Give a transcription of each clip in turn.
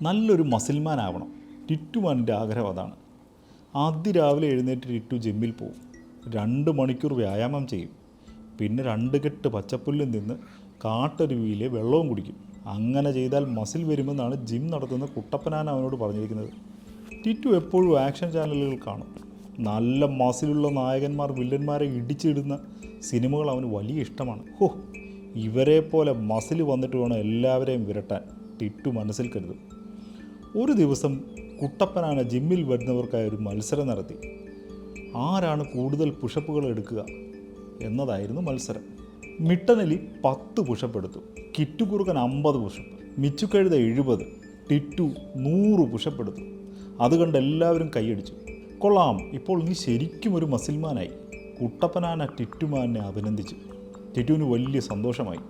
നല്ലൊരു മസിൽമാൻ ആവണം. ടിറ്റുമാൻ്റെ ആഗ്രഹം അതാണ്. അതിരാവിലെ എഴുന്നേറ്റ് ടിറ്റു ജിമ്മിൽ പോകും. 2 മണിക്കൂർ വ്യായാമം ചെയ്യും. പിന്നെ 2 കെട്ട് പച്ചപ്പുല്ലും തിന്ന് കാട്ടരുവിയിലെ വെള്ളവും കുടിക്കും. അങ്ങനെ ചെയ്താൽ മസിൽ വരുമെന്നാണ് ജിം നടത്തുന്ന കുട്ടപ്പനാൻ അവനോട് പറഞ്ഞിരിക്കുന്നത്. ടിറ്റു എപ്പോഴും ആക്ഷൻ ചാനലുകൾ കാണും. നല്ല മസിലുള്ള നായകന്മാർ വില്ലന്മാരെ ഇടിച്ചിടുന്ന സിനിമകൾ അവന് വലിയ ഇഷ്ടമാണ്. ഇവരെ പോലെ മസിൽ വന്നിട്ട് വേണം എല്ലാവരെയും വിരട്ടാൻ ടിറ്റു മനസ്സിൽ കരുതും. ഒരു ദിവസം കുട്ടപ്പനാന ജിമ്മിൽ വരുന്നവർക്കായി ഒരു മത്സരം നടത്തി. ആരാണ് കൂടുതൽ പുഷപ്പുകൾ എടുക്കുക എന്നതായിരുന്നു മത്സരം. മിട്ടനെലി 10 പുഷപ്പ് എടുത്തു. കിറ്റുകുറുക്കൻ 50 പുഷപ്പ്, മിച്ചുക്കഴുത 70, ടിറ്റു 100 പുഷപ്പ് എടുത്തു. അത് കണ്ട് എല്ലാവരും കൈയടിച്ചു. കൊള്ളാം, ഇപ്പോൾ നീ ശരിക്കും ഒരു മസിൽമാനായി. കുട്ടപ്പനാന ടിറ്റുമാനെ അഭിനന്ദിച്ചു. ടിറ്റുവിന് വലിയ സന്തോഷമായി.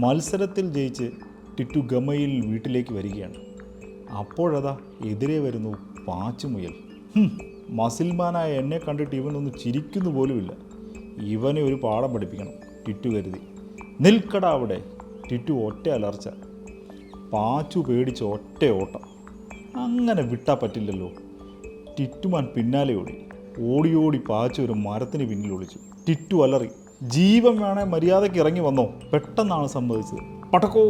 മത്സരത്തിൽ ജയിച്ച് ടിറ്റു ഗമയിൽ വീട്ടിലേക്ക് വരികയാണ്. അപ്പോഴതാ എതിരെ വരുന്നു പാച്ചുമുയൽ. മസിൽമാനായ എന്നെ കണ്ടിട്ട് ഇവനൊന്ന് ചിരിക്കുന്നു പോലുമില്ല. ഇവനെ ഒരു പാഠം പഠിപ്പിക്കണം ടിറ്റു കരുതി. നിൽക്കട അവിടെ. ടിറ്റു ഒറ്റ അലർച്ച. പാച്ചു പേടിച്ച് ഒറ്റ ഓട്ടം. അങ്ങനെ വിട്ടാൽ പറ്റില്ലല്ലോ. ടിറ്റുമാൻ പിന്നാലെ ഓടി പാച്ചു ഒരു മരത്തിന് പിന്നിൽ ഒളിച്ചു. ടിറ്റു അലറി, ജീവൻ വേണേ മര്യാദയ്ക്ക് ഇറങ്ങി വന്നോ. പെട്ടെന്നാണ് സംഭവിച്ചത്. പടക്കോ,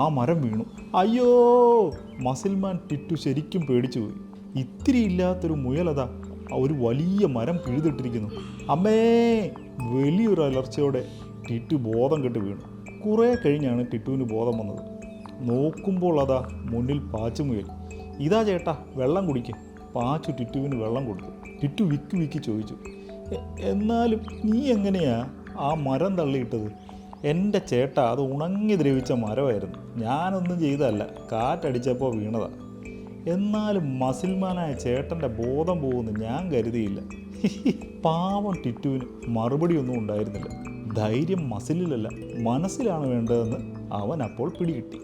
ആ മരം വീണു. അയ്യോ! മസിൽമാൻ ടിറ്റു ശരിക്കും പേടിച്ചു പോയി. ഇത്തിരി ഇല്ലാത്തൊരു മുയലതാ ഒരു വലിയ മരം പിഴുതിട്ടിരിക്കുന്നു. അമ്മേ! വലിയൊരു അലർച്ചയോടെ ടിറ്റു ബോധം കെട്ട് വീണു. കുറേ കഴിഞ്ഞാണ് ടിറ്റുവിന് ബോധം വന്നത്. നോക്കുമ്പോൾ അതാ മുന്നിൽ പാച്ചുമുയൽ. ഇതാ ചേട്ടാ, വെള്ളം കുടിക്കും. പാച്ചു ടിറ്റുവിന് വെള്ളം കൊടുത്തു. ടിറ്റു വിക്കി വിക്കി ചോദിച്ചു, എന്നാലും നീ എങ്ങനെയാ ആ മരം തള്ളിയിട്ടത്? എൻ്റെ ചേട്ടാ, അത് ഉണങ്ങി ദ്രവിച്ച മരമായിരുന്നു. ഞാനൊന്നും ചെയ്തതല്ല, കാറ്റടിച്ചപ്പോൾ വീണതാ. എന്നാലും മസിൽമാനായ ചേട്ടൻ്റെ ബോധം പോകുമെന്ന് ഞാൻ കരുതിയില്ല. പാവം ടിറ്റുവിന് മറുപടിയൊന്നും ഉണ്ടായിരുന്നില്ല. ധൈര്യം മസിലിലല്ല, മനസ്സിലാണ് വേണ്ടതെന്ന് അവൻ അപ്പോൾ പിടികിട്ടി.